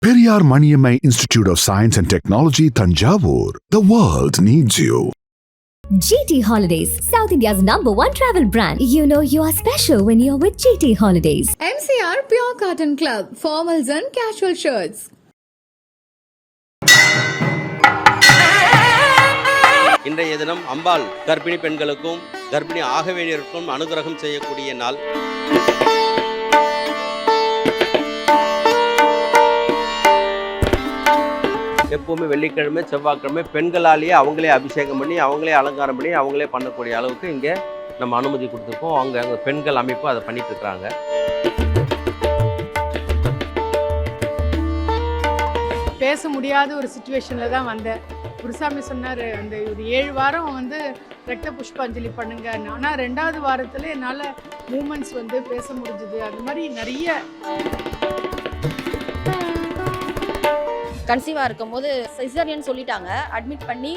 Periyar Maniammai Institute of Science and Technology, Thanjavur. The world needs you. GT Holidays, South India's #1 travel brand. You know you are special when you're with GT Holidays. MCR Pure Cotton Club, formals and casual shirts. இன்றைய தினம் அம்பாள் கர்ப்பிணி பெண்களுக்கும் கர்ப்பிணி ஆக வேண்டியவருக்கும் அனுகிரகம் செய்யக்கூடிய நாள். எப்போவுமே வெள்ளிக்கிழமை செவ்வாய்க்கிழமை பெண்களாலேயே அவங்களே அபிஷேகம் பண்ணி அவங்களே அலங்காரம் பண்ணி அவங்களே பண்ணக்கூடிய அளவுக்கு இங்கே நம்ம அனுமதி கொடுத்துருக்கோம். அங்கே பெண்கள் அமைப்பு அதை பண்ணிட்டு இருக்கிறாங்க. பேச முடியாத ஒரு சுச்சுவேஷனில் தான் வந்தேன். குருசாமி சொன்னார், அந்த ஒரு 7 வாரம் ரத்த புஷ்பாஞ்சலி பண்ணுங்க. ஆனால் 2வது வாரத்தில் என்னால் மூமெண்ட்ஸ் பேச முடிஞ்சுது. அது மாதிரி நிறைய கன்சீவாக இருக்கும்போது சிசரியன் சொல்லிட்டாங்க. அட்மிட் பண்ணி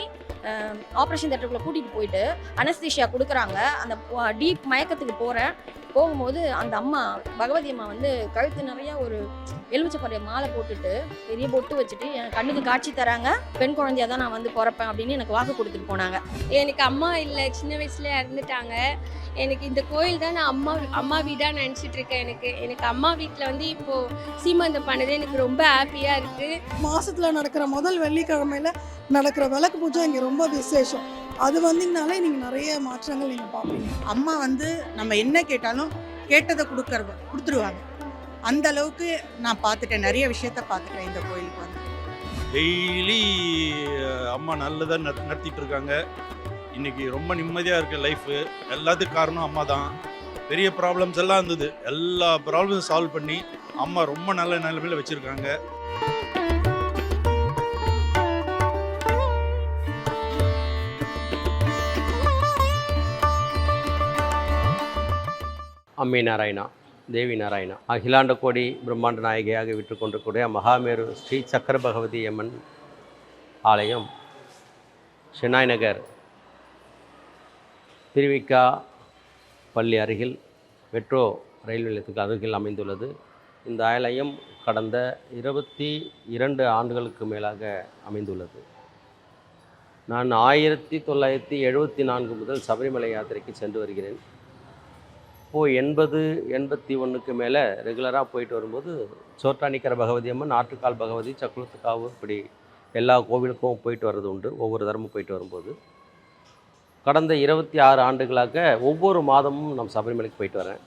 ஆப்ரேஷன் தேட்டருக்குள்ளே கூட்டிகிட்டு போயிட்டு அனஸ்தீஷியா கொடுக்குறாங்க. அந்த டீப் மயக்கத்துக்கு போகும்போது அந்த அம்மா பகவதி அம்மா கழுத்து நிறைய ஒரு எலுமிச்சப்படைய மாலை போட்டுட்டு பெரிய பொட்டு வச்சுட்டு என் கண்ணுக்கு காட்சி தராங்க. பெண் குழந்தையா தான் நான் பிறப்பேன் அப்படின்னு எனக்கு வாக்கு கொடுத்துட்டு போனாங்க. எனக்கு அம்மா இல்லை, சின்ன வயசுல இறந்துட்டாங்க. எனக்கு இந்த கோயில் தான் நான் அம்மா வீடாக நினச்சிட்டு இருக்கேன். எனக்கு அம்மா வீட்டில் இப்போது சீமந்தம் பண்ணது எனக்கு ரொம்ப ஹாப்பியாக இருக்குது. மாதத்தில் நடக்கிற முதல் வெள்ளிக்கிழமையில் நடக்கிற விளக்கு பூஜை இங்கே ரொம்ப விசேஷம். அது வந்தீங்கனாலே நீங்கள் நிறைய மாற்றங்கள் நீங்கள் பார்ப்பீங்க. அம்மா நம்ம என்ன கேட்டாலும் கேட்டதை கொடுத்துருவாங்க. அந்த அளவுக்கு நான் பார்த்துட்டேன், நிறைய விஷயத்த பார்த்துட்டேன் இந்த கோயிலுக்கு டெய்லி அம்மா நல்லதாக நடத்திட்டு இருக்காங்க. இன்னைக்கு ரொம்ப நிம்மதியாக இருக்குது லைஃபு. எல்லாத்துக்கும் காரணம் அம்மா தான். பெரிய ப்ராப்ளம்ஸ் எல்லாம் இருந்தது, எல்லா ப்ராப்ளம்ஸும் சால்வ் பண்ணி அம்மா ரொம்ப நல்ல நிலைமையில் வச்சுருக்காங்க. அம்மை நாராயணா, தேவி நாராயணா, அகிலாண்ட கோடி பிரம்மாண்ட நாயகியாக விட்டு கொண்டிருக்கூடிய மகாமேரு ஸ்ரீ சக்கர பகவதி அம்மன் ஆலயம் ஷெனாய் நகர் திருவிக்கா பள்ளி அருகில் மெட்ரோ ரயில் நிலையத்துக்கு அருகில் அமைந்துள்ளது. இந்த ஆலயம் கடந்த 22 ஆண்டுகளுக்கு மேலாக அமைந்துள்ளது. நான் 1974 முதல் சபரிமலை யாத்திரைக்கு சென்று வருகிறேன். இப்போது 80-81க்கு மேலே ரெகுலராக போயிட்டு வரும்போது சோட்டானிக்கர பகவதி அம்மன், ஆற்றுக்கால் பகவதி, சக்குளத்துக்காவு, இப்படி எல்லா கோவிலுக்கும் போயிட்டு வர்றது உண்டு. ஒவ்வொரு தரமும் போயிட்டு வரும்போது கடந்த 26 ஆண்டுகளாக ஒவ்வொரு மாதமும் நான் சபரிமலைக்கு போயிட்டு வரேன்.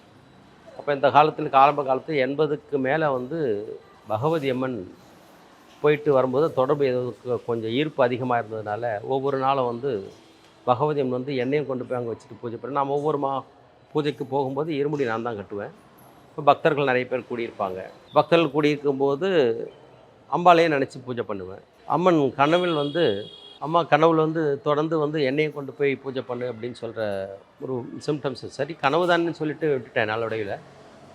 அப்போ இந்த காலத்தில் ஆரம்ப காலத்தில் 80க்கு மேலே பகவதி அம்மன் போயிட்டு வரும்போது தொடர்பு கொஞ்சம் ஈர்ப்பு அதிகமாக இருந்ததுனால ஒவ்வொரு நாளும் பகவதி அம்மன் எண்ணெயும் கொண்டு போய் அங்கே வச்சுட்டு பூஜை பண்ணேன். நான் ஒவ்வொரு பூஜைக்கு போகும்போது இருமுடி நான் தான் கட்டுவேன். இப்போ பக்தர்கள் நிறைய பேர் கூடியிருப்பாங்க. பக்தர்கள் கூடியிருக்கும்போது அம்பாளையே நினச்சி பூஜை பண்ணுவேன். அம்மன் கனவில் அம்மா கனவில் தொடர்ந்து எண்ணெயை கொண்டு போய் பூஜை பண்ணு அப்படின்னு சொல்கிற ஒரு சிம்டம்ஸ். சரி, கனவு தானே சொல்லிட்டு விட்டுட்டேன். நாளடைவில்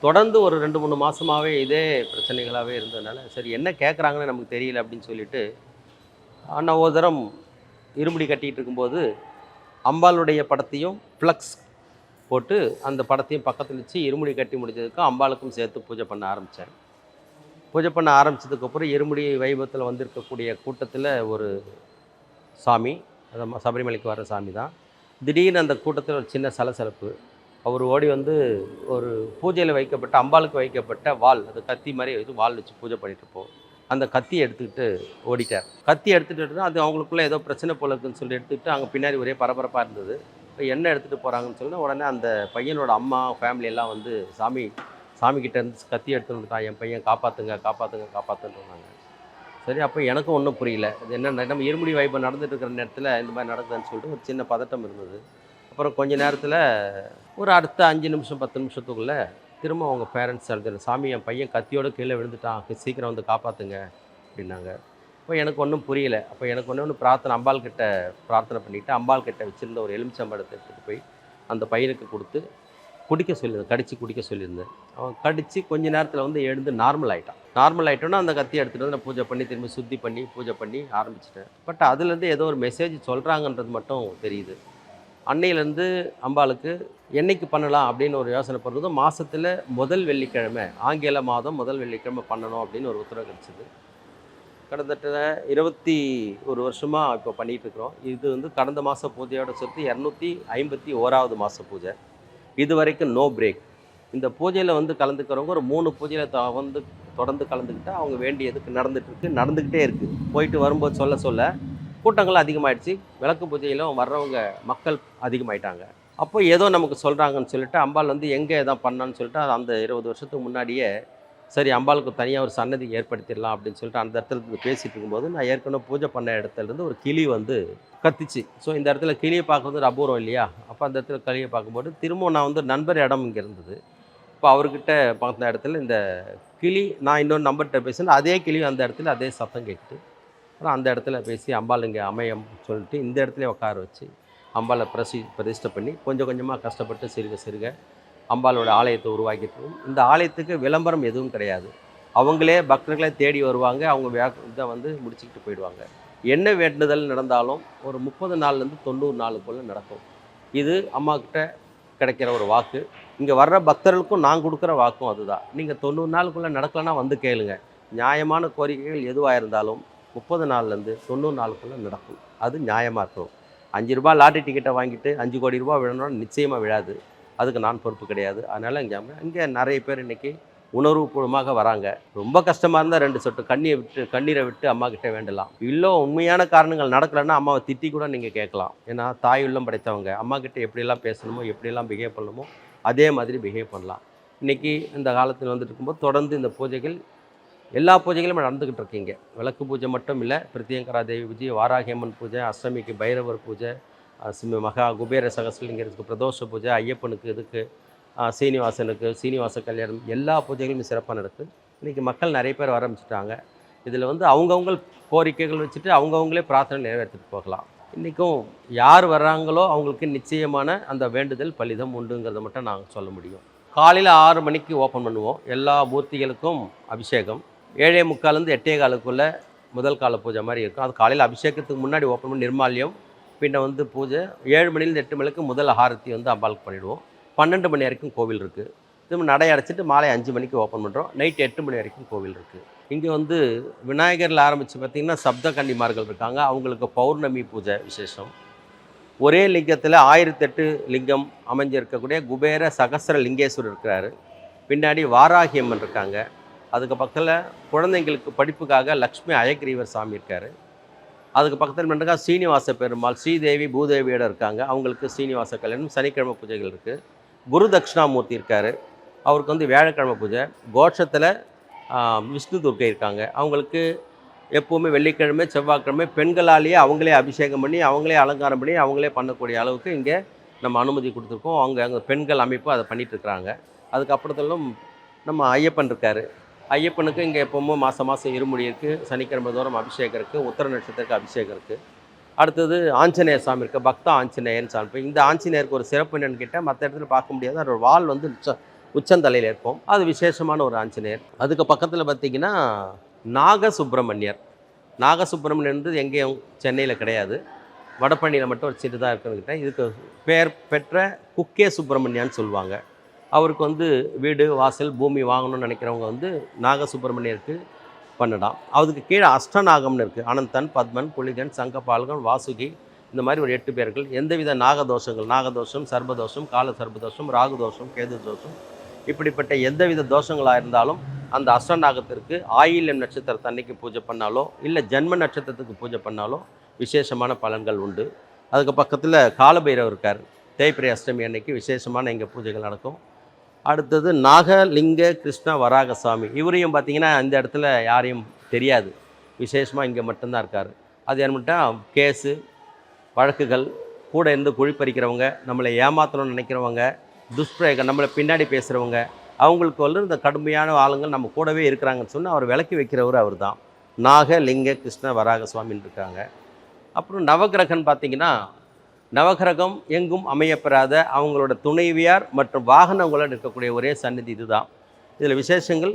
தொடர்ந்து ஒரு 2-3 மாதமாகவே இதே பிரச்சனைகளாகவே இருந்ததுனால சரி என்ன கேட்குறாங்கன்னு நமக்கு தெரியல அப்படின்னு சொல்லிவிட்டு நான் ஒரு தரம் இருமுடி கட்டிகிட்டு இருக்கும்போது அம்பாளுடைய படத்தையும் ஃப்ளக்ஸ் போட்டு அந்த படத்தையும் பக்கத்தில் வச்சு இருமுடி கட்டி முடிஞ்சதுக்கும் அம்பாளுக்கும் சேர்த்து பூஜை பண்ண ஆரம்பித்தேன். பூஜை பண்ண ஆரம்பித்ததுக்கப்புறம் இருமுடி வைபவத்தில் வந்திருக்கக்கூடிய கூட்டத்தில் ஒரு சாமி, அது சபரிமலைக்கு வர சாமி தான். திடீர்னு அந்த கூட்டத்தில் ஒரு சின்ன சலசலப்பு. அவர் ஓடி ஒரு பூஜையில் வைக்கப்பட்ட அம்பாளுக்கு வைக்கப்பட்ட வாள், அது கத்தி மாதிரி வாள் வச்சு பூஜை பண்ணிட்டுருப்போம். அந்த கத்தியை எடுத்துக்கிட்டு ஓடிட்டார். கத்தி எடுத்துகிட்டு அது அவங்களுக்குள்ளே ஏதோ பிரச்சனை போல இருக்குன்னு சொல்லி எடுத்துக்கிட்டு அங்கே பின்னாடி ஒரே பரபரப்பாக இருந்தது. இப்போ என்ன எடுத்துகிட்டு போகிறாங்கன்னு சொல்லி உடனே அந்த பையனோட அம்மா ஃபேமிலி எல்லாம் சாமிக்கிட்ட இருந்து கத்தி எடுத்து வந்துட்டான், என் பையன் காப்பாற்றுங்க சொன்னாங்க. சரி, அப்போ எனக்கும் ஒன்றும் புரியல. அது என்ன, நம்ம இருமுடி வைபம் நடந்துட்டு இருக்கிற நேரத்தில் இந்த மாதிரி நடக்குதுன்னு சொல்லிட்டு ஒரு சின்ன பதட்டம் இருந்தது. அப்புறம் கொஞ்ச நேரத்தில் ஒரு அடுத்த 5 நிமிஷம் 10 நிமிஷத்துக்குள்ளே திரும்ப அவங்க பேரண்ட்ஸ் எழுதுற, சாமி என் பையன் கத்தியோடு கீழே விழுந்துட்டான், சீக்கிரம் காப்பாற்றுங்க அப்படின்னாங்க. இப்போ எனக்கு ஒன்றும் புரியல. அப்போ எனக்கு ஒன்று பிரார்த்தனை, அம்பாள் கிட்ட பிரார்த்தனை பண்ணிவிட்டு அம்பாள் கிட்ட வச்சுருந்த ஒரு எலுமிச்சம்பழத்தை எடுத்துகிட்டு போய் அந்த பையனுக்கு கொடுத்து கடித்து குடிக்க சொல்லியிருந்தேன். அவன் கடித்து கொஞ்ச நேரத்தில் எழுந்து நார்மல் ஆகிட்டோன்னா அந்த கத்தி எடுத்துகிட்டு நான் பூஜை பண்ணி திரும்பி சுத்தி பண்ணி பூஜை பண்ணி ஆரம்பிச்சிட்டேன். பட் அதுலேருந்து ஏதோ ஒரு மெசேஜ் சொல்கிறாங்கன்றது மட்டும் தெரியுது. அன்னையிலேருந்து அம்பாளுக்கு என்னைக்கு பண்ணலாம் அப்படின்னு ஒரு யோசனை பண்ணுறது, மாதத்தில் முதல் வெள்ளிக்கிழமை, ஆங்கில மாதம் முதல் வெள்ளிக்கிழமை பண்ணணும் அப்படின்னு ஒரு உத்தரவு கிடச்சிது. கிட்டத்தட்ட 21 வருஷமாக இப்போ பண்ணிகிட்ருக்குறோம். இது வந்து கடந்த மாத பூஜையோட சேர்த்து 251வது மாத பூஜை. இது வரைக்கும் நோ பிரேக். இந்த பூஜையில் வந்து கலந்துக்கிறவங்க ஒரு 3 பூஜையில் வந்து தொடர்ந்து கலந்துக்கிட்டால் அவங்க வேண்டியதுக்கு நடந்துக்கிட்டே இருக்குது. போயிட்டு வரும்போது சொல்ல கூட்டங்கள் அதிகமாகிடுச்சு. விளக்கு பூஜையிலும் வர்றவங்க மக்கள் அதிகமாயிட்டாங்க. அப்போ ஏதோ நமக்கு சொல்கிறாங்கன்னு சொல்லிட்டு அம்பாள் வந்து எங்கே எதாவது பண்ணான்னு சொல்லிட்டு அந்த 20 வருஷத்துக்கு முன்னாடியே சரி அம்பாளுக்கு தனியாக ஒரு சன்னதி ஏற்படுத்திடலாம் அப்படின்னு சொல்லிட்டு அந்த இடத்துல இருந்து பேசிகிட்டு இருக்கும்போது நான் ஏற்கனவே பூஜை பண்ண இடத்துலேருந்து ஒரு கிளி வந்து கத்திச்சு. ஸோ இந்த இடத்துல கிளியை பார்க்குறது ஒரு அபூர்வம் இல்லையா? அப்போ அந்த இடத்துல கிளியை பார்க்கும்போது திரும்பவும் நான் வந்து நண்பர் இடம் இங்கே இருந்தது. இப்போ அவர்கிட்ட பார்த்த இடத்துல இந்த கிளி நான் இன்னொரு நம்பர்கிட்ட பேசினேன். அதே கிளி அந்த இடத்துல அதே சத்தம் கேட்டு அப்புறம் அந்த இடத்துல பேசி அம்பாள் இங்கே அமையம் சொல்லிட்டு இந்த இடத்துல உட்கார வச்சு அம்பாளை பிரதிஷ்டை பண்ணி கொஞ்சம் கொஞ்சமாக கஷ்டப்பட்டு சிறுக அம்பாளோட ஆலயத்தை உருவாக்கிட்டு இந்த ஆலயத்துக்கு விளம்பரம் எதுவும் கிடையாது. அவங்களே பக்தர்களை தேடி வருவாங்க. அவங்க இதை வந்து முடிச்சுக்கிட்டு போயிடுவாங்க. என்ன வேண்டுதல் நடந்தாலும் ஒரு 30 நாள்லேருந்து 90 நாளுக்குள்ளே நடக்கும். இது அம்மாக்கிட்ட கிடைக்கிற ஒரு வாக்கு. இங்கே வர்ற பக்தர்களுக்கும் நான் கொடுக்குற வாக்கும் அதுதான். நீங்கள் 90 நாளுக்குள்ளே நடக்கலைன்னா வந்து கேளுங்க. நியாயமான கோரிக்கைகள் எதுவாக இருந்தாலும் 30 நாள்லேருந்து 90 நாளுக்குள்ளே நடக்கும். அது நியாயமாக இருக்கும். 5 ரூபா லாட்டரி டிக்கெட்டை வாங்கிட்டு 5 கோடி ரூபா விழணும்னு நிச்சயமாக விழாது. அதுக்கு நான் பொறுப்பு கிடையாது. அதனால் இங்கே நிறைய பேர் இன்றைக்கி உணர்வுபூர்வமாக வராங்க. ரொம்ப கஷ்டமாக இருந்தால் 2 சொட்டு கண்ணீரை விட்டு அம்மா கிட்டே வேண்டலாம். இல்லை உண்மையான காரணங்கள் நடக்கலைன்னா அம்மாவை திட்டி கூட நீங்கள் கேட்கலாம். ஏன்னா தாய் உள்ளம் படைத்தவங்க. அம்மா கிட்டே எப்படியெல்லாம் பேசணுமோ எப்படியெல்லாம் பிஹேவ் பண்ணணுமோ அதே மாதிரி பிஹேவ் பண்ணலாம். இன்றைக்கி இந்த காலத்தில் வந்துட்டு இருக்கும்போது தொடர்ந்து இந்த பூஜைகள் எல்லா பூஜைகளும் நடந்துக்கிட்டு இருக்கீங்க. விளக்கு பூஜை மட்டும் இல்லை, பிரத்யங்கரா தேவி பூஜை, வாராகியம்மன் பூஜை, அஷ்டமிக்கு பைரவர் பூஜை, மகா குபேர சகஸ்ரலிங்கருக்கு பிரதோஷ பூஜை, ஐயப்பனுக்கு இதுக்கு சீனிவாசனுக்கு சீனிவாச கல்யாணம், எல்லா பூஜைகளுமே சிறப்பாக நடக்குது. இன்றைக்கி மக்கள் நிறைய பேர் வர ஆரம்பிச்சிட்டாங்க. இதில் வந்து அவங்கவுங்க கோரிக்கைகள் வச்சுட்டு அவங்கவுங்களே பிரார்த்தனை நிறைவேற்றிட்டு போகலாம். இன்றைக்கும் யார் வர்றாங்களோ அவங்களுக்கு நிச்சயமான அந்த வேண்டுதல் பலிதம் உண்டுங்கிறத மட்டும் நாங்கள் சொல்ல முடியும். காலையில் 6 மணிக்கு ஓப்பன் பண்ணுவோம். எல்லா மூர்த்திகளுக்கும் அபிஷேகம் 7:45 8:15 முதல் கால பூஜை மாதிரி இருக்கும். அது காலையில் அபிஷேகத்துக்கு முன்னாடி ஓப்பன் பண்ணி நிர்மால்யம், பின்ன வந்து பூஜை 7 மணிலேருந்து 8 மணிக்கு முதல் ஆரத்தி வந்து அம்பாளுக்கு பண்ணிவிடுவோம். 12 மணி வரைக்கும் கோவில் இருக்குது. திரும்ப நடை அடைச்சிட்டு மாலை 5 மணிக்கு ஓப்பன் பண்ணுறோம். நைட் 8 மணி வரைக்கும் கோவில் இருக்குது. இங்கே வந்து விநாயகரில் ஆரம்பித்து பார்த்திங்கன்னா சப்த கன்னிமார்கள் இருக்காங்க. அவங்களுக்கு பௌர்ணமி பூஜை விசேஷம். ஒரே லிங்கத்தில் 1008 லிங்கம் அமைஞ்சிருக்கக்கூடிய குபேர சகஸ்ர லிங்கேஸ்வரர் இருக்கிறாரு. பின்னாடி வாராகியம்மன் இருக்காங்க. அதுக்கு பக்கத்தில் குழந்தைங்களுக்கு படிப்புக்காக லக்ஷ்மி அயக்ரீவர் சாமி இருக்கார். அதுக்கு பக்கத்தில் மட்டும் சீனிவாச பெருமாள், ஸ்ரீதேவி பூதேவியோட இருக்காங்க. அவங்களுக்கு சீனிவாச கல்யாணம் சனிக்கிழமை பூஜைகள் இருக்குது. குரு தட்சிணாமூர்த்தி இருக்கார். அவருக்கு வந்து வியாழக்கிழமை பூஜை. கோஷத்தில் விஷ்ணு துர்க்கை இருக்காங்க. அவங்களுக்கு எப்போவுமே வெள்ளிக்கிழமை செவ்வாய்க்கிழமை பெண்களாலேயே அவங்களே அபிஷேகம் பண்ணி அவங்களே அலங்காரம் பண்ணி அவங்களே பண்ணக்கூடிய அளவுக்கு இங்கே நம்ம அனுமதி கொடுத்துருக்கோம். அங்கே பெண்கள் அமைப்பு அதை பண்ணிகிட்ருக்குறாங்க. அதுக்கப்புறத்திலும் நம்ம ஐயப்பன் இருக்கார். ஐயப்பனுக்கு இங்கே எப்போவும் மாதம் இருமுடி இருக்குது. சனிக்கிழமை தோறும் அபிஷேகம் இருக்குது. உத்தர நட்சத்திரத்துக்கு அபிஷேகம் இருக்குது. அடுத்தது ஆஞ்சநேயர் சாமி இருக்குது. பக்த ஆஞ்சநேயர்னு சாமி. இந்த ஆஞ்சநேயருக்கு ஒரு சிறப்பு என்னென்னு கேட்டால் மற்ற இடத்துல பார்க்க முடியாது. அதோட வால் வந்து உச்சந்தலையில் இருக்கும். அது விசேஷமான ஒரு ஆஞ்சநேயர். அதுக்கு பக்கத்தில் பார்த்திங்கன்னா நாகசுப்பிரமணியர். நாகசுப்பிரமணியர் எங்கேயும் சென்னையில் கிடையாது, வடபழனியில் மட்டும் ஒரு சின்னதாக இருக்குன்னு. இதுக்கு பெயர் பெற்ற குக்கே சுப்பிரமணியான்னு சொல்லுவாங்க. அவருக்கு வந்து வீடு வாசல் பூமி வாங்கணும்னு நினைக்கிறவங்க வந்து நாகசுப்பிரமணியருக்கு பண்ணலாம். அதுக்கு கீழே அஷ்டநாகம்னு இருக்குது. அனந்தன், பத்மன், புலிகன், சங்கபாலகன், வாசுகி, இந்த மாதிரி ஒரு 8 பேர்கள். எந்தவித நாகதோஷம், சர்பதோஷம், கால சர்பதோஷம், ராகுதோஷம், கேது தோஷம், இப்படிப்பட்ட எந்தவித தோஷங்களாக இருந்தாலும் அந்த அஷ்டநாகத்திற்கு ஆயில்யம் நட்சத்திரத்தை அன்னைக்கு பூஜை பண்ணாலோ இல்லை ஜென்ம நட்சத்திரத்துக்கு பூஜை பண்ணாலோ விசேஷமான பலன்கள் உண்டு. அதுக்கு பக்கத்தில் காலபைரவர் இருக்கார். தேய்பிரை அஷ்டமி அன்னைக்கு விசேஷமான இங்கே பூஜைகள் நடக்கும். அடுத்தது நாகலிங்க கிருஷ்ண வராகசாமி. இவரையும் பார்த்திங்கன்னா இந்த இடத்துல யாரையும் தெரியாது, விசேஷமாக இங்கே மட்டும்தான் இருக்கார். அது என்னட்டா கேஸு வழக்குகள் கூட இருந்து குழிப்பறிக்கிறவங்க, நம்மளை ஏமாற்றணும்னு நினைக்கிறவங்க, துஷ்பிரயோகம் நம்மளை பின்னாடி பேசுகிறவங்க, அவங்களுக்கு வந்து இந்த கடுமையான ஆளுங்கள் நம்ம கூடவே இருக்கிறாங்கன்னு சொன்னால் அவர் விளக்கி வைக்கிறவர் அவர் தான். நாகலிங்க கிருஷ்ண வராகசுவாமின்னு இருக்காங்க. அப்புறம் நவகிரகன் பார்த்திங்கன்னா நவகிரகம் எங்கும் அமையப்பெறாத அவங்களோட துணைவியார் மற்றும் வாகனங்களுடன் இருக்கக்கூடிய ஒரே சந்நிதி இதுதான். இதில் விசேஷங்கள்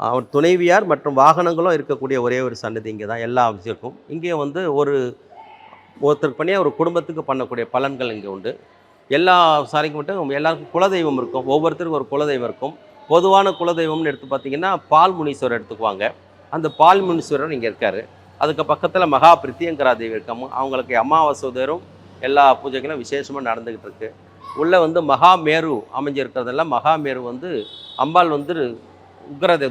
அவர் துணைவியார் மற்றும் வாகனங்களும் இருக்கக்கூடிய ஒரே ஒரு சந்நிதி இங்கே தான் எல்லா விஷயக்கும். இங்கே வந்து ஒருத்தருக்கு பண்ணி ஒரு குடும்பத்துக்கு பண்ணக்கூடிய பலன்கள் இங்கே உண்டு. எல்லா சாரிக்கு மட்டும் எல்லாருக்கும் குலதெய்வம் இருக்கும். ஒவ்வொருத்தருக்கும் ஒரு குலதெய்வம் இருக்கும். பொதுவான குலதெய்வம்னு எடுத்து பார்த்திங்கன்னா பால் முனீஸ்வரர் எடுத்துக்குவாங்க. அந்த பால் முனீஸ்வரர் இங்கே இருக்கார். அதுக்கு பக்கத்தில் மகா பிரித்தியங்கரா தேவி இருக்காம, அவங்களுக்கு அமாவாசை தோறும் எல்லா பூஜைகளும் விசேஷமாக நடந்துக்கிட்டு இருக்கு. உள்ளே வந்து மகாமேரு அமைஞ்சிருக்கிறதெல்லாம் மகாமேரு வந்து அம்பாள் வந்து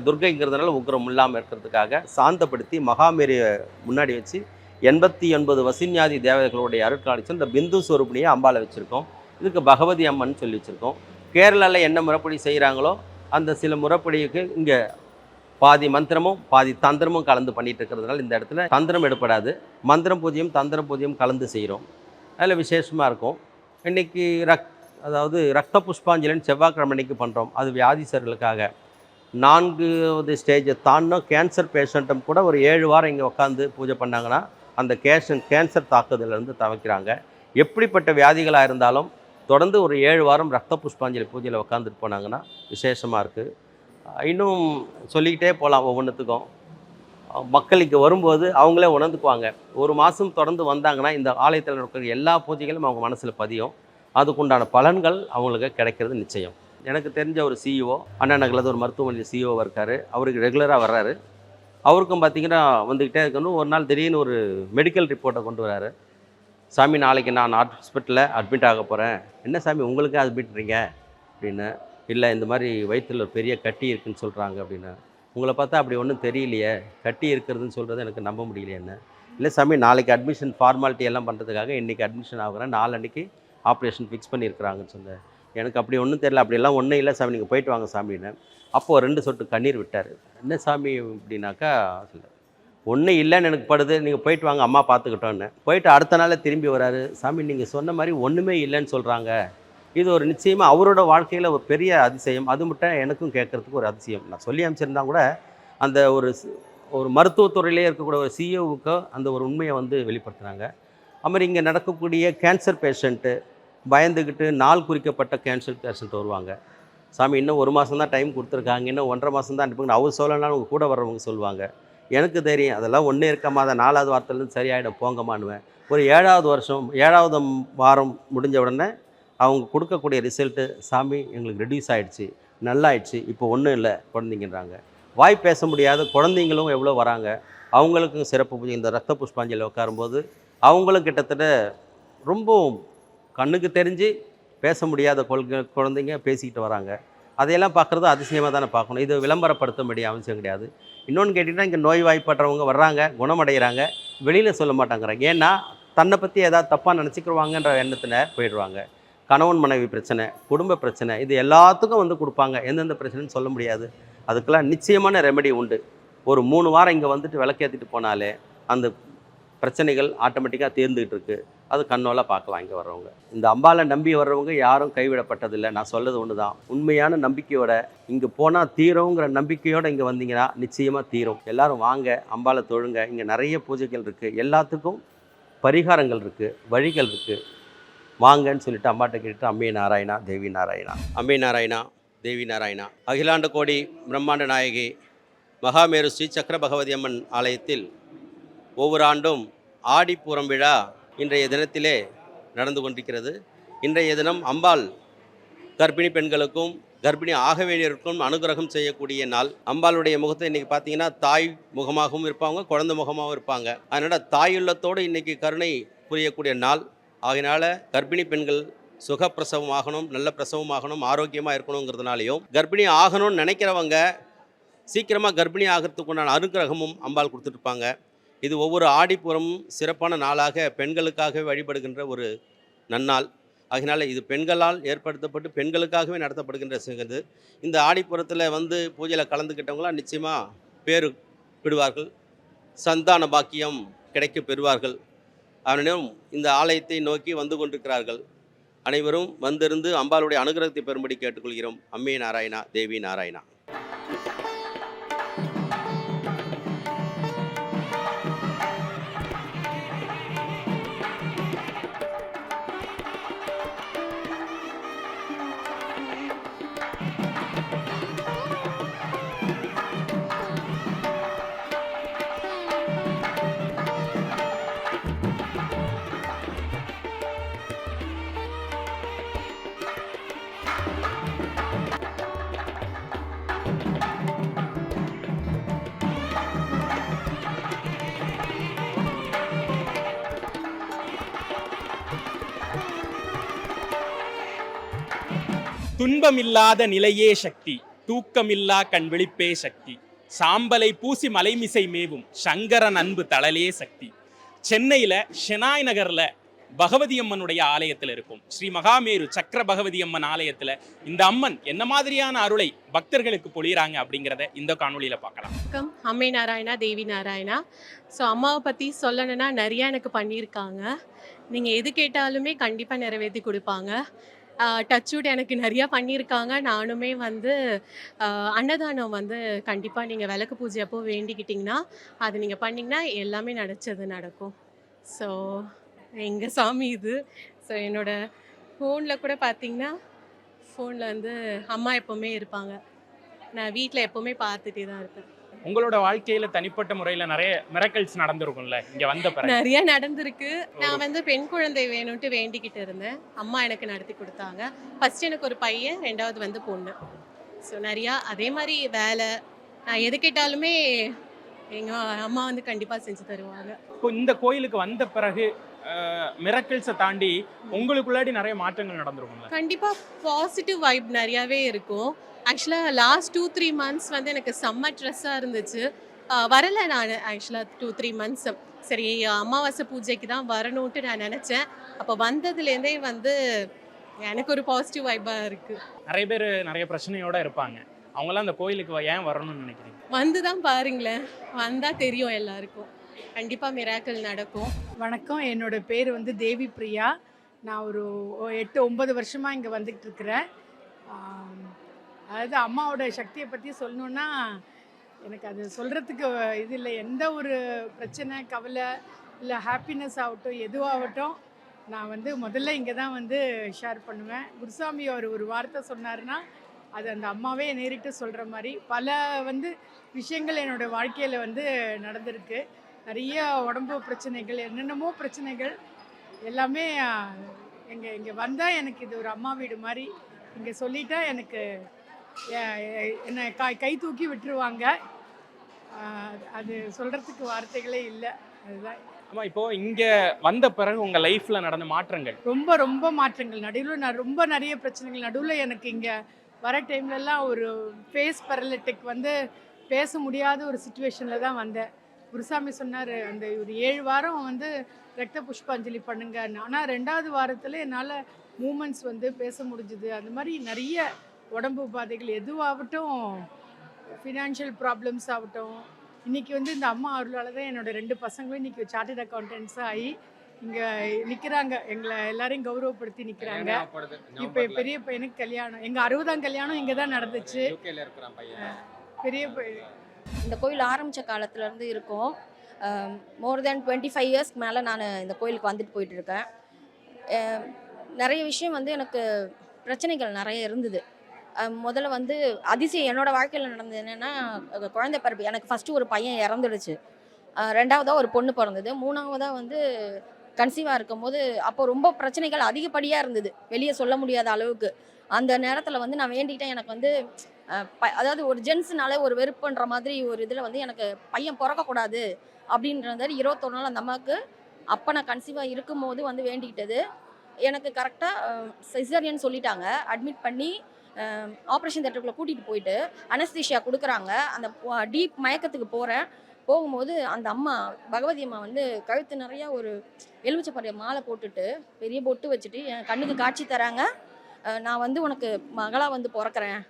துர்கைங்கிறதுனால உக்ரம் இல்லாமல் இருக்கிறதுக்காக சாந்தப்படுத்தி மகாமேரியை முன்னாடி வச்சு 89 வசின்யாதி தேவதைகளுடைய அருட்காட்சி இந்த பிந்து ஸ்வரூபினியை அம்பாளை வச்சுருக்கோம். இதுக்கு பகவதி அம்மன் சொல்லி வச்சுருக்கோம். கேரளாவில் என்ன முறைப்படி செய்கிறாங்களோ அந்த சில முறைப்படிக்கு இங்கே பாதி மந்திரமும் பாதி தந்திரமும் கலந்து பண்ணிகிட்டு இருக்கிறதுனால இந்த இடத்துல தந்திரம் எடுப்படாது. மந்திரம் பூஜையும் தந்திரம் பூஜையும் கலந்து செய்கிறோம். அதில் விசேஷமாக இருக்கும். இன்றைக்கி அதாவது ரத்த புஷ்பாஞ்சலின்னு செவ்வாய்க்கிழமைக்கு பண்ணுறோம். அது வியாதிசர்களுக்காக. 4வது ஸ்டேஜை தாண்டினோம். கேன்சர் பேஷண்ட்டும் கூட ஒரு 7 வாரம் இங்கே உட்காந்து பூஜை பண்ணாங்கன்னா அந்த கேன்சர் தாக்குதலேருந்து தவிர்க்கிறாங்க. எப்படிப்பட்ட வியாதிகளாக இருந்தாலும் தொடர்ந்து ஒரு 7 வாரம் ரத்த புஷ்பாஞ்சலி பூஜையில் உட்காந்துட்டு போனாங்கன்னா விசேஷமாக இருக்குது. இன்னும் சொல்லிக்கிட்டே போகலாம். ஒவ்வொன்றுத்துக்கும் மக்களுக்கு வரும்போது அவங்களே உணர்ந்துக்குவாங்க. ஒரு மாதம் தொடர்ந்து வந்தாங்கன்னா இந்த ஆலயத்தில் இருக்கிற எல்லா பூஜைகளும் அவங்க மனசில் பதியும். அதுக்குண்டான பலன்கள் அவங்களுக்கு கிடைக்கிறது நிச்சயம். எனக்கு தெரிஞ்ச ஒரு சிஇஓ அண்ணா நகரில் ஒரு மருத்துவமனை சிஇஓவாக இருக்கார். அவருக்கு ரெகுலராக வர்றாரு. அவருக்கும் பார்த்திங்கன்னா வந்துக்கிட்டே இருக்கணும். ஒரு நாள் திடீர்னு ஒரு மெடிக்கல் ரிப்போர்ட்டை கொண்டு வராரு. சாமி நாளைக்கு நான் ஹாஸ்பிட்டலில் அட்மிட் ஆக போகிறேன். என்ன சாமி உங்களுக்கே அட்மிட்றீங்க அப்படின்னு. இல்லை இந்த மாதிரி வயிற்றில் ஒரு பெரிய கட்டி இருக்குதுன்னு சொல்கிறாங்க அப்படின்னு. உங்களை பார்த்தா அப்படி ஒன்றும் தெரியலையே, கட்டி இருக்கிறதுன்னு சொல்கிறது எனக்கு நம்ப முடியலையே. என்ன இல்லை சாமி நாளைக்கு அட்மிஷன் ஃபார்மாலிட்டி எல்லாம் பண்ணுறதுக்காக இன்றைக்கி அட்மிஷன் ஆகுறேன், நாளன்னைக்கு ஆப்ரேஷன் ஃபிக்ஸ் பண்ணியிருக்கிறாங்கன்னு சொன்னேன். எனக்கு அப்படி ஒன்றும் தெரியல, அப்படியெல்லாம் ஒன்றும் இல்லை சாமி, நீங்கள் போயிட்டு வாங்க சாமின்னு. அப்போது 2 சொட்டு கண்ணீர் விட்டார். என்ன சாமி அப்படின்னாக்கா, ஒன்றும் இல்லைன்னு எனக்கு படுது, நீங்கள் போயிட்டு வாங்க அம்மா பார்த்துக்கிட்டோன்னு. போயிட்டு அடுத்த நாள் திரும்பி வராரு. சாமி நீங்கள் சொன்ன மாதிரி ஒன்றுமே இல்லைன்னு சொல்கிறாங்க. இது ஒரு நிச்சயமாக அவரோட வாழ்க்கையில் ஒரு பெரிய அதிசயம். அது மட்டும் எனக்கும் கேட்குறதுக்கு ஒரு அதிசயம். நான் சொல்லி அமைச்சிருந்தா கூட அந்த ஒரு மருத்துவத்துறையிலே இருக்கக்கூடிய ஒரு சிஇஓவுக்கு அந்த ஒரு உண்மையை வந்து வெளிப்படுத்துகிறாங்க. அதுமாதிரி இங்கே நடக்கக்கூடிய கேன்சர் பேஷண்ட்டு பயந்துக்கிட்டு நாள் குறிக்கப்பட்ட கேன்சர் பேஷண்ட் வருவாங்க. சாமி இன்னும் 1 மாதம் தான் டைம் கொடுத்துருக்காங்க, இன்னும் 1.5 மாதம் தான் அனுப்புங்க. அவர் சொல்லனாலும் உங்கள் கூட வர்றவங்க சொல்லுவாங்க. எனக்கு தெரியும் அதெல்லாம் ஒன்றும் இருக்காமா, அதை 4வது வாரத்துலேருந்து சரியாயிடும் போங்கம்மானுவேன். ஒரு 7வது வாரம் முடிஞ்ச உடனே அவங்க கொடுக்கக்கூடிய ரிசல்ட்டு, சாமி எங்களுக்கு ரெடியூஸ் ஆகிடுச்சு, நல்லாயிடுச்சு, இப்போ ஒன்றும் இல்லை குழந்தைங்கன்றாங்க. வாய் பேச முடியாத குழந்தைங்களும் எவ்வளோ வராங்க. அவங்களுக்கும் சிறப்பு பூஜை. இந்த ரத்த புஷ்பாஞ்சலியில் உட்காரும்போது அவங்களும் கிட்டத்தட்ட ரொம்ப கண்ணுக்கு தெரிஞ்சு பேச முடியாத குழந்தைங்க பேசிக்கிட்டு வராங்க. அதையெல்லாம் பார்க்குறது அதிசயமாக தானே பார்க்கணும். இது விளம்பரப்படுத்த வேண்டிய அவசியம் கிடையாது. இன்னொன்று கேட்டிங்கன்னா, இங்கே நோய்வாய்ப்படுறவங்க வர்றாங்க, குணமடைகிறாங்க, வெளியில் சொல்ல மாட்டாங்கிறாங்க. ஏன்னா தன்னை பற்றி ஏதாவது தப்பாக நினச்சிக்கிறவாங்கன்ற எண்ணத்தில் போயிடுவாங்க. கணவன் மனைவி பிரச்சனை, குடும்ப பிரச்சனை, இது எல்லாத்துக்கும் வந்து கொடுப்பாங்க. எந்தெந்த பிரச்சனைன்னு சொல்ல முடியாது. அதுக்கெல்லாம் நிச்சயமான ரெமெடி உண்டு. ஒரு 3 வாரம் இங்கே வந்துட்டு விளக்கேற்றிட்டு போனாலே அந்த பிரச்சனைகள் ஆட்டோமேட்டிக்காக தீர்ந்துக்கிட்டு இருக்குது. அது கண்ணோல பார்க்கலாம் இங்கே வர்றவங்க. இந்த அம்பாலை நம்பி வர்றவங்க யாரும் கைவிடப்பட்டதில்லை. நான் சொல்கிறது ஒன்று தான். உண்மையான நம்பிக்கையோட இங்கே போனால் தீருங்கிற நம்பிக்கையோடு இங்கே வந்தீங்கன்னா நிச்சயமாக தீரும். எல்லோரும் வாங்க, அம்பாலை தொழுங்க. இங்கே நிறைய பூஜைகள் இருக்குது, எல்லாத்துக்கும் பரிகாரங்கள் இருக்குது, வழிகள் இருக்குது. வாங்கன்னு சொல்லிட்டு அம்மாட்ட கேட்டு, அம்மே நாராயணா தேவி நாராயணா, அம்மே நாராயணா தேவி நாராயணா. அகிலாண்ட கோடி பிரம்மாண்ட நாயகி மகாமேரு ஸ்ரீ சக்கர பகவதி அம்மன் ஆலயத்தில் ஒவ்வொரு ஆண்டும் ஆடிப்பூரம் விழா இன்றைய தினத்திலே நடந்து கொண்டிருக்கிறது. இன்றைய தினம் அம்பாள் கர்ப்பிணி பெண்களுக்கும் கர்ப்பிணி ஆக வேண்டியவருக்கும் அனுகிரகம் செய்யக்கூடிய நாள். அம்பாளுடைய முகத்தை இன்றைக்கி பார்த்தீங்கன்னா தாய் முகமாகவும் இருப்பாங்க, குழந்தை முகமாகவும் இருப்பாங்க. அதனால் தாயுள்ளத்தோடு இன்றைக்கி கருணை புரியக்கூடிய நாள். ஆகையினால கர்ப்பிணி பெண்கள் சுகப்பிரசவம் ஆகணும், நல்ல பிரசவம் ஆகணும், ஆரோக்கியமாக இருக்கணுங்கிறதுனாலையும், கர்ப்பிணி ஆகணும்னு நினைக்கிறவங்க சீக்கிரமாக கர்ப்பிணி ஆகிறதுக்கு உண்டான அனுகிரகமும் அம்பாள் கொடுத்துட்ருப்பாங்க. இது ஒவ்வொரு ஆடிப்புறமும் சிறப்பான நாளாக பெண்களுக்காகவே வழிபடுகின்ற ஒரு நன்னாள். ஆகினால இது பெண்களால் ஏற்படுத்தப்பட்டு பெண்களுக்காகவே நடத்தப்படுகின்ற இது. இந்த ஆடிப்புறத்தில் வந்து பூஜையில் கலந்துக்கிட்டவங்களாம் நிச்சயமாக பேரு பெறுவார்கள், சந்தான பாக்கியம் கிடைக்க பெறுவார்கள். அவனும் இந்த ஆலயத்தை நோக்கி வந்து கொண்டிருக்கிறார்கள். அனைவரும் வந்திருந்து அம்பாளுடைய அனுகிரகத்தை பெறும்படி கேட்டுக்கொள்கிறோம். அம்மே நாராயணா தேவி நாராயணா. துன்பமில்லாத நிலையே சக்தி, தூக்கமில்லா கண் விழிப்பே சக்தி, சாம்பலை பூசி மலைமிசை மேவும் சங்கரன் அன்பு தளலே சக்தி. சென்னையில் ஷெனாய் நகரில் பகவதி அம்மனுடைய ஆலயத்தில் இருக்கும் ஸ்ரீ மகாமேரு சக்கர பகவதி அம்மன் ஆலயத்தில் இந்த அம்மன் என்ன மாதிரியான அருளை பக்தர்களுக்கு பொழிகிறாங்க அப்படிங்கிறத இந்த காணொலியில் பார்க்கலாம். வணக்கம், அம்மை நாராயணா, தேவி நாராயணா. ஸோ அம்மாவை பற்றி சொல்லணும்னா நிறையா எனக்கு பண்ணியிருக்காங்க. நீங்கள் எது கேட்டாலுமே கண்டிப்பாக நிறைவேற்றி கொடுப்பாங்க. டச்வுட் எனக்கு நிறையா பண்ணியிருக்காங்க. நானுமே வந்து அன்னதானம் வந்து கண்டிப்பாக நீங்கள் விளக்கு பூஜை அப்போ வேண்டிக்கிட்டிங்கன்னா அது நீங்கள் பண்ணிங்கன்னா எல்லாமே நினச்சது நடக்கும். ஸோ எங்கள் சாமி இது. ஸோ என்னோடய ஃபோனில் கூட பார்த்தீங்கன்னா ஃபோனில் வந்து அம்மா எப்போவுமே இருப்பாங்க. நான் வீட்டில் எப்போவுமே பார்த்துட்டே தான் இருப்பேன். உங்களோட வாழ்க்கையில தனிப்பட்ட முறையில் நிறைய மிரக்கல்ஸ் நடந்திருக்கும்ல இங்க வந்த பிறகு? நிறைய நடந்திருக்கு. நான் வந்து பெண் குழந்தை வேணும்ட்டு வேண்டிக்கிட்டு இருந்தேன். அம்மா எனக்கு நடத்தி கொடுத்தாங்க. ஃபர்ஸ்ட் எனக்கு ஒரு பையன், ரெண்டாவது வந்து பொண்ணு. ஸோ நிறையா அதே மாதிரி வேலை நான் எது கேட்டாலுமே எங்கள் அம்மா வந்து கண்டிப்பாக செஞ்சு தருவாங்க. இப்போ இந்த கோயிலுக்கு வந்த பிறகு மிரக்கல்ஸை தாண்டி உங்களுக்குள்ளாடி நிறைய மாற்றங்கள் நடந்திருக்கும்ல? கண்டிப்பாக பாசிட்டிவ் வைப் நிறையாவே இருக்கும். ஆக்சுவலாக லாஸ்ட் 2-3 months வந்து எனக்கு செம்ம ஸ்ட்ரெஸ்ஸாக இருந்துச்சு. வரலை நான் ஆக்சுவலாக 2-3 months. சரி அமாவாசை பூஜைக்கு தான் வரணுன்ட்டு நான் நினச்சேன். அப்போ வந்ததுலேருந்தே வந்து எனக்கு ஒரு பாசிட்டிவ் வைப்பாக இருக்குது. நிறைய பேர் நிறைய பிரச்சனையோடு இருப்பாங்க. அவங்களாம் அந்த கோயிலுக்கு ஏன் வரணும்னு நினைக்கிறீங்க? வந்து தான் பாருங்களேன், வந்தால் தெரியும் எல்லாருக்கும். கண்டிப்பாக மிராக்கிள் நடக்கும். வணக்கம், என்னோட பேர் வந்து தேவி பிரியா. நான் ஒரு 8-9 வருஷமாக இங்கே வந்துக்கிட்டு இருக்கிறேன். அதாவது அம்மாவோட சக்தியை பற்றி சொல்லணுன்னா எனக்கு அது சொல்கிறதுக்கு இது இல்லை. எந்த ஒரு பிரச்சனை, கவலை இல்லை ஹாப்பினஸ் ஆகட்டும், எதுவாகட்டும் நான் வந்து முதல்ல இங்கே தான் வந்து ஷேர் பண்ணுவேன். குருசாமி அவர் ஒரு வார்த்தை சொன்னார்னா அது அந்த அம்மாவே நேரிட்டு சொல்கிற மாதிரி பல வந்து விஷயங்கள் என்னோடய வாழ்க்கையில் வந்து நடந்திருக்கு. நிறைய உடம்பு பிரச்சனைகள், என்னென்னமோ பிரச்சனைகள் எல்லாமே இங்கே வந்தால் எனக்கு இது ஒரு அம்மா வீடு மாதிரி. இங்கே சொல்லிட்டா எனக்கு என்னை கை தூக்கி விட்டுருவாங்க. அது சொல்கிறதுக்கு வார்த்தைகளே இல்லை. அதுதான். ஆமாம், இப்போது இங்கே வந்த பிறகு உங்கள் லைஃப்பில் நடந்த மாற்றங்கள்? ரொம்ப ரொம்ப மாற்றங்கள். நடுவில் நான் ரொம்ப நிறைய பிரச்சனைகள் நடுவில் எனக்கு இங்கே வர டைம்லலாம் ஒரு ஃபேஸ் பேரலிட்டிக் வந்து பேச முடியாத ஒரு சுச்சுவேஷனில் தான் வந்தேன். குருசாமி சொன்னார் அந்த ஒரு 7 வாரம் வந்து ரத்த புஷ்பாஞ்சலி பண்ணுங்க. ஆனால் 2வது வாரத்தில் என்னால் மூமெண்ட்ஸ் வந்து பேச முடிஞ்சுது. அந்த மாதிரி நிறைய உடம்பு உபாதைகள் எதுவாகட்டும், ஃபினான்ஷியல் ப்ராப்ளம்ஸ் ஆகட்டும், இன்றைக்கி வந்து இந்த அம்மா அருளால் தான் என்னோடய 2 பசங்களும் இன்றைக்கி சார்ட்டர்ட் அக்கௌண்டன்ஸாக ஆகி இங்கே நிற்கிறாங்க. எங்களை எல்லாரையும் கௌரவப்படுத்தி நிற்கிறாங்க. இப்போ பெரிய பையனுக்கு கல்யாணம், எங்கள் 60ஆம் கல்யாணம் இங்கே தான் நடந்துச்சு. பெரிய இந்த கோயில் ஆரம்பித்த காலத்துலேருந்து இருக்கும். மோர் தென் 25 இயர்ஸ்க்கு மேலே நான் இந்த கோயிலுக்கு வந்துட்டு போயிட்டுருக்கேன். நிறைய விஷயம் வந்து எனக்கு பிரச்சனைகள் நிறைய இருந்தது. முதல்ல வந்து அதிசயம் என்னோடய வாழ்க்கையில் நடந்தது என்னென்னா, குழந்தை பிறப்பு. எனக்கு ஃபஸ்ட்டு ஒரு பையன் இறந்துடுச்சு. 2வதாக ஒரு பொண்ணு பிறந்தது. 3வதாக வந்து கன்சீவாக இருக்கும்போது அப்போ ரொம்ப பிரச்சனைகள் அதிகப்படியாக இருந்தது, வெளியே சொல்ல முடியாத அளவுக்கு. அந்த நேரத்தில் வந்து நான் வேண்டிக்கிட்டேன், எனக்கு வந்து அதாவது ஒரு ஜென்ஸுனால ஒரு வெறுப்புன்ற மாதிரி ஒரு இதில் வந்து எனக்கு பையன் பிறக்கக்கூடாது அப்படின்றது 21 நாள் அந்த அம்மாவுக்கு அப்போ நான் கன்சீவாக இருக்கும்போது வந்து வேண்டிக்கிட்டது. எனக்கு கரெக்டாக சிசேரியன் சொல்லிட்டாங்க. அட்மிட் பண்ணி ஆப்ரேஷன் தியேட்டருக்குள்ளே கூட்டிகிட்டு போயிட்டு அனஸ்தீஷியா கொடுக்குறாங்க. அந்த டீப் மயக்கத்துக்கு போகும்போது அந்த அம்மா பகவதி அம்மா வந்து கழுத்து நிறையா ஒரு எலுமிச்சப்பறைய மாலை போட்டுட்டு பெரிய பொட்டு வச்சுட்டு என் கண்ணுக்கு காட்சி தராங்க. நான் வந்து உனக்கு மகளாக வந்து பிறக்கிறேன்,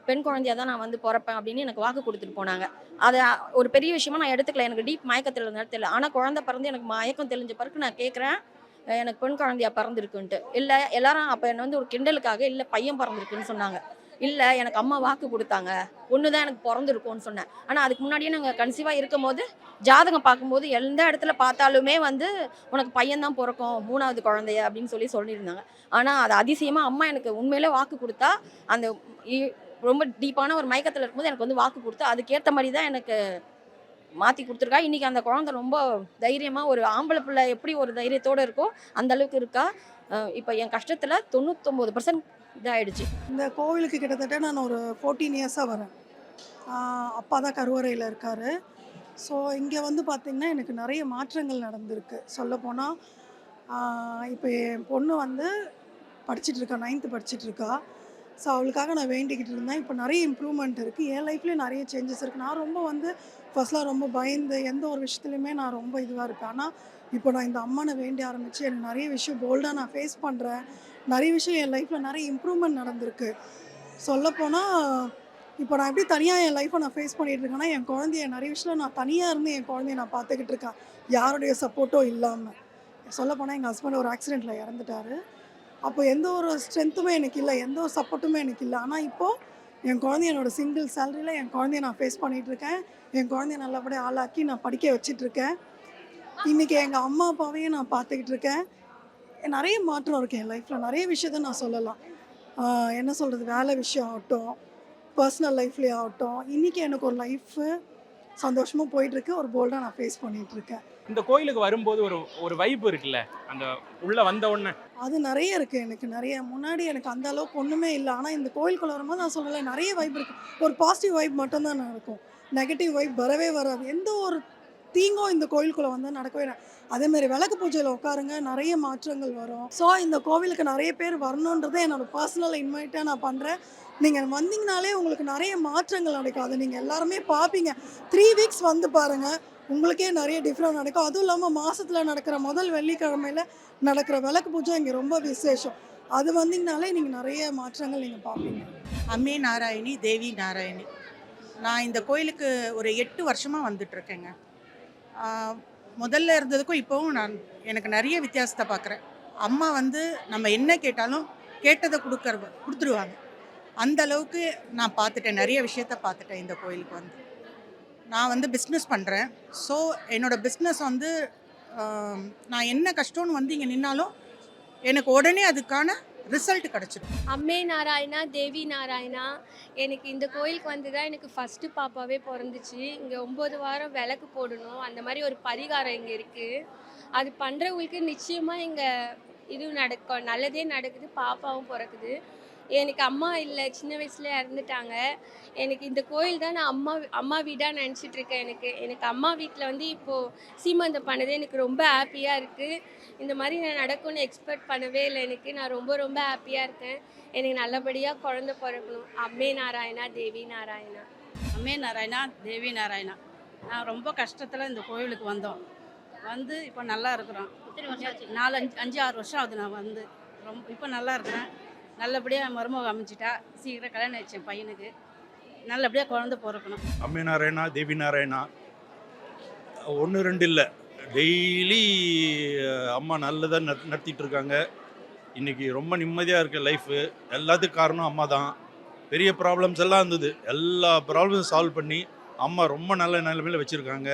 பெண் குழந்தையாக தான் நான் வந்து பிறப்பேன் அப்படின்னு எனக்கு வாக்கு கொடுத்துட்டு போனாங்க. அதை ஒரு பெரிய விஷயமா நான் எடுத்துக்கல. எனக்கு டீப் மயக்கத்தில் இருந்தாலும் தெரியல. ஆனால் குழந்தை பிறந்து எனக்கு மயக்கம் தெளிஞ்ச பிறகு நான் கேட்குறேன், எனக்கு பெண் குழந்தையாக பிறந்திருக்குன்ட்டு. இல்லை எல்லாரும் அப்போ என்னை வந்து ஒரு கிண்டலுக்காக இல்லை பையன் பிறந்திருக்குன்னு சொன்னாங்க. இல்லை எனக்கு அம்மா வாக்கு கொடுத்தாங்க, ஒன்று தான் எனக்கு பிறந்திருக்கும்னு சொன்னேன். ஆனால் அதுக்கு முன்னாடியே நாங்கள் கன்சீவாக இருக்கும் போது ஜாதகம் பார்க்கும்போது எந்த இடத்துல பார்த்தாலுமே வந்து உனக்கு பையன்தான் பிறக்கும், 3வது குழந்தைய அப்படின்னு சொல்லியிருந்தாங்க. ஆனால் அது அதிசயமாக அம்மா எனக்கு உண்மையிலே வாக்கு கொடுத்தா, அந்த ரொம்ப டீப்பான ஒரு மயக்கத்தில் இருக்கும்போது எனக்கு வந்து வாக்கு கொடுத்தா அதுக்கேற்ற மாதிரி தான் எனக்கு மாற்றி கொடுத்துருக்கா. இன்றைக்கி அந்த குழந்தை ரொம்ப தைரியமாக, ஒரு ஆம்பளை பிள்ளை எப்படி ஒரு தைரியத்தோடு இருக்கோ அந்த அளவுக்கு இருக்கா. இப்போ என் கஷ்டத்தில் 99% இதாகிடுச்சு. இந்த கோவிலுக்கு கிட்டத்தட்ட நான் ஒரு 14 இயர்ஸாக வரேன். அப்பா தான் கருவறையில் இருக்கார். ஸோ இங்கே வந்து பார்த்திங்கன்னா எனக்கு நிறைய மாற்றங்கள் நடந்திருக்கு. சொல்லப்போனால் இப்போ என் பொண்ணு வந்து படிச்சிட்ருக்கா, 9th படிச்சிட்ருக்கா. ஸோ அவளுக்காக நான் வேண்டிக்கிட்டு இருந்தேன். இப்போ நிறைய இம்ப்ரூவ்மெண்ட் இருக்குது, என் லைஃப்லேயும் நிறைய சேஞ்சஸ் இருக்குது. நான் ரொம்ப ஃபர்ஸ்ட்லாம் ரொம்ப பயந்து எந்த ஒரு விஷயத்துலையுமே நான் ரொம்ப இதுவாக இருப்பேன். ஆனால் இப்போ நான் இந்த அம்மனை வேண்டி ஆரம்பித்து எனக்கு நிறைய விஷயம் போல்டாக நான் ஃபேஸ் பண்ணுறேன். நிறைய விஷயம் என் லைஃப்பில் நிறைய இம்ப்ரூவ்மெண்ட் நடந்திருக்கு. சொல்லப்போனால் இப்போ நான் எப்படி தனியாக என் லைஃப்பை நான் ஃபேஸ் பண்ணிகிட்டு இருக்கேன்னா, என் குழந்தைய நிறைய விஷயம் நான் தனியாக இருந்து என் குழந்தைய நான் பார்த்துக்கிட்டு இருக்கேன், யாருடைய சப்போர்ட்டும் இல்லாமல். சொல்லப்போனால் எங்கள் ஹஸ்பண்ட் ஒரு ஆக்சிடெண்ட்டில் இறந்துட்டார். அப்போ எந்த ஒரு ஸ்ட்ரென்த்துமே எனக்கு இல்லை, எந்த ஒரு சப்போர்ட்டுமே எனக்கு இல்லை. ஆனால் இப்போது என் குழந்தைய என்னோடய சிங்கிள் சேலரியில் என் குழந்தைய நான் ஃபேஸ் பண்ணிகிட்ருக்கேன். என் குழந்தைய நல்லபடியாக ஆளாக்கி நான் படிக்க வச்சிட்ருக்கேன். இன்றைக்கி எங்கள் அம்மா அப்பாவையும் நான் பார்த்துக்கிட்டு இருக்கேன். நிறைய மாற்றம் இருக்குது என் லைஃப்பில். நிறைய விஷயத்த நான் சொல்லலாம். என்ன சொல்கிறது, வேலை விஷயம் ஆகட்டும், பர்சனல் லைஃப்லேயே ஆகட்டும், இன்றைக்கி எனக்கு ஒரு லைஃபு சந்தோஷமாக போயிட்டுருக்கு. ஒரு போல்டாக நான் ஃபேஸ் பண்ணிகிட்ருக்கேன். இந்த கோயிலுக்கு வரும்போது ஒரு வைப் இருக்குல்ல, அந்த உள்ளே வந்த உடனே அது நிறைய இருக்குது. எனக்கு நிறைய முன்னாடி எனக்கு அந்த அளவுக்கு ஒன்றுமே இல்லை. ஆனால் இந்த கோயிலுக்குள்ள வரும்போது நான் சொல்லலை, நிறைய வைப் இருக்குது. ஒரு பாசிட்டிவ் வைப் மட்டும்தான் நடக்கும், நெகட்டிவ் வைப் வரவே வராது. எந்த ஒரு தீங்கும் இந்த கோயிலுக்குள்ளே வந்து நடக்கவே அதேமாதிரி விளக்கு பூஜையில் உட்காருங்க, நிறைய மாற்றங்கள் வரும். ஸோ இந்த கோவிலுக்கு நிறைய பேர் வரணுன்றதை என்னோடய பர்சனல் இன்வைட்டாக நான் பண்ணுறேன். நீங்கள் வந்தீங்கனாலே உங்களுக்கு நிறைய மாற்றங்கள் நடக்கும். அதை நீங்கள் எல்லாருமே பார்ப்பீங்க. 3 வீக்ஸ் வந்து பாருங்கள், உங்களுக்கே நிறைய டிஃப்ரெண்ட் நடக்கும். அதுவும் இல்லாமல் மாதத்தில் நடக்கிற முதல் வெள்ளிக்கிழமையில் நடக்கிற விளக்கு பூஜை இங்கே ரொம்ப விசேஷம். அது வந்தீங்கனாலே நீங்கள் நிறைய மாற்றங்கள் நீங்கள் பார்ப்பீங்க. அம்மே நாராயணி, தேவி நாராயணி. நான் இந்த கோயிலுக்கு ஒரு 8 வருஷமாக வந்துட்டுருக்கேங்க. முதல்ல இருந்ததுக்கும் இப்போவும் எனக்கு நிறைய வித்தியாசத்தை பார்க்குறேன். அம்மா நம்ம என்ன கேட்டாலும் கேட்டதை கொடுத்துருவாங்க. அந்த அளவுக்கு நான் பார்த்துட்டேன், நிறைய விஷயத்த பார்த்துட்டேன் இந்த கோயிலுக்கு நான் பிஸ்னஸ் பண்ணுறேன். ஸோ என்னோடய பிஸ்னஸ் நான் என்ன கஷ்டம்னு இங்கே நின்னாலும் எனக்கு உடனே அதுக்கான ரிசல்ட் கிடச்சிடும். அம்மே நாராயணா, தேவி நாராயணா. எனக்கு இந்த கோயிலுக்கு வந்து தான் எனக்கு ஃபஸ்ட்டு பாப்பாவே பிறந்துச்சு. இங்கே 9 வாரம் விளக்கு போடணும், அந்த மாதிரி ஒரு பரிகாரம் இங்கே இருக்குது. அது பண்ணுறவங்களுக்கு நிச்சயமாக இங்கே இது நடக்கும், நல்லதே நடக்குது, பாப்பாவும் பிறக்குது. எனக்கு அம்மா இல்லை, சின்ன வயசில் இறந்துட்டாங்க. எனக்கு இந்த கோயில் தான் நான் அம்மா வீடாக நினச்சிட்ருக்கேன். எனக்கு அம்மா வீட்டில் இப்போது சீமந்தம் பண்ணதே எனக்கு ரொம்ப ஹாப்பியாக இருக்குது. இந்த மாதிரி நான் நடக்கும்னு எக்ஸ்பெக்ட் பண்ணவே இல்லை. நான் ரொம்ப ரொம்ப ஹாப்பியாக இருக்கேன். எனக்கு நல்லபடியாக குழந்தை பிறக்கணும். அம்மே நாராயணா, தேவி நாராயணா. அம்மே நாராயணா, தேவி நாராயணா. நான் ரொம்ப கஷ்டத்தில் இந்த கோயிலுக்கு வந்தோம். இப்போ நல்லா இருக்கிறோம். 5-6 வருஷம் ஆகுது. நான் ரொம்ப இப்போ நல்லா இருக்கிறேன். நல்லபடியாக மருமக அமைச்சிட்டா, சீக்கிரம் கல்யாணம் ஆயிடுச்சு என் பையனுக்கு. நல்லபடியாக குழந்தை பிறக்கணும். அம்மே நாராயணா, தேவி நாராயணா. 1-2 இல்லை, டெய்லி அம்மா நல்லதாக நடத்திட்டு இருக்காங்க. இன்றைக்கி ரொம்ப நிம்மதியாக இருக்குது லைஃபு. எல்லாத்துக்கும் காரணம் அம்மா தான். பெரிய ப்ராப்ளம்ஸ் எல்லாம் இருந்தது, எல்லா ப்ராப்ளம்ஸும் சால்வ் பண்ணி அம்மா ரொம்ப நல்ல நிலைமையில் வச்சுருக்காங்க.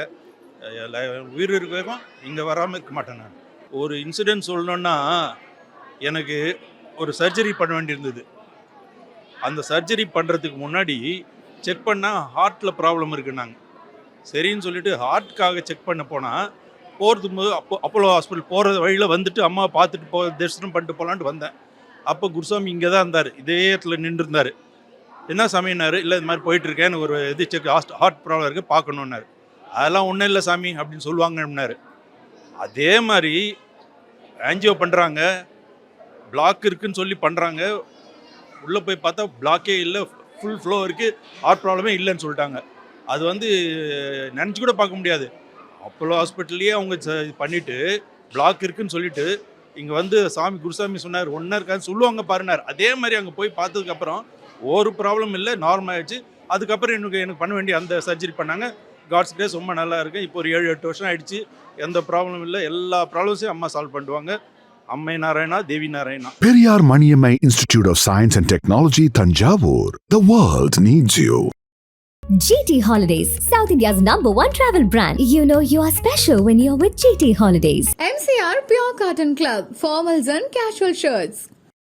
உயிர் இருக்கிறதுக்கும் இங்கே வராமல் இருக்க மாட்டேன். நான் ஒரு இன்சிடென்ட் சொல்லணுன்னா, எனக்கு ஒரு சர்ஜரி பண்ண வேண்டியிருந்தது. அந்த சர்ஜரி பண்ணுறதுக்கு முன்னாடி செக் பண்ணால் ஹார்ட்டில் ப்ராப்ளம் இருக்குன்னாங்க. சரின்னு சொல்லிட்டு ஹார்ட்டுக்காக செக் பண்ண போனால் போகிறதுக்கு போது அப்போலோ ஹாஸ்பிட்டல் போகிற வழியில் அம்மாவை பார்த்துட்டு தரிசனம் பண்ணிட்டு போகலான்ட்டு வந்தேன். அப்போ குருசாமி இங்கே தான் இருந்தார், இதே இடத்துல நின்றுருந்தார். என்ன சாமின்னாரு, இல்லை இது மாதிரி போயிட்டுருக்கேன், ஒரு இது செக் ஹார்ட் ப்ராப்ளம் இருக்குது, பார்க்கணுன்னாரு. அதெல்லாம் ஒன்றும் இல்லை சாமி அப்படின்னு சொல்லுவாங்கன்னாரு. அதே மாதிரி ஆன்ஜியோ பண்ணுறாங்க, பிளாக் இருக்குன்னு சொல்லி பண்ணுறாங்க. உள்ளே போய் பார்த்தா பிளாக்கே இல்லை, ஃபுல் ஃப்ளோ இருக்குது, ஹார்ட் ப்ராப்ளமே இல்லைன்னு சொல்லிட்டாங்க. அது நினச்சி கூட பார்க்க முடியாது. அப்போலோ ஹாஸ்பிட்டல்லையே அவங்க பண்ணிவிட்டு பிளாக் இருக்குன்னு சொல்லிட்டு இங்கே சாமி குருசாமி சொன்னார், ஒன்றா இருக்கான்னு சொல்லுவாங்க பாருனார். அதே மாதிரி அங்கே போய் பார்த்ததுக்கப்புறம் ஒரு ப்ராப்ளம் இல்லை, நார்மல் ஆகிடுச்சு. அதுக்கப்புறம் எனக்கு பண்ண வேண்டிய அந்த சர்ஜரி பண்ணாங்க. காட்ஸ் கிரேஸ் ரொம்ப நல்லா இருக்குது. இப்போ ஒரு 7-8 வருஷம் ஆகிடுச்சு, எந்த ப்ராப்ளமும் இல்லை. எல்லா ப்ராப்ளம்ஸையும் அம்மா சால்வ் பண்ணுவாங்க. அம்மே நாராயணா, தேவி Narayana. Periyar Maniammai Institute of Science and Technology, Thanjavur. The world needs you. GT Holidays, South India's #1 travel brand. You know you are special when you're with GT Holidays. MCR Pure Cotton Club, formals and casual shirts.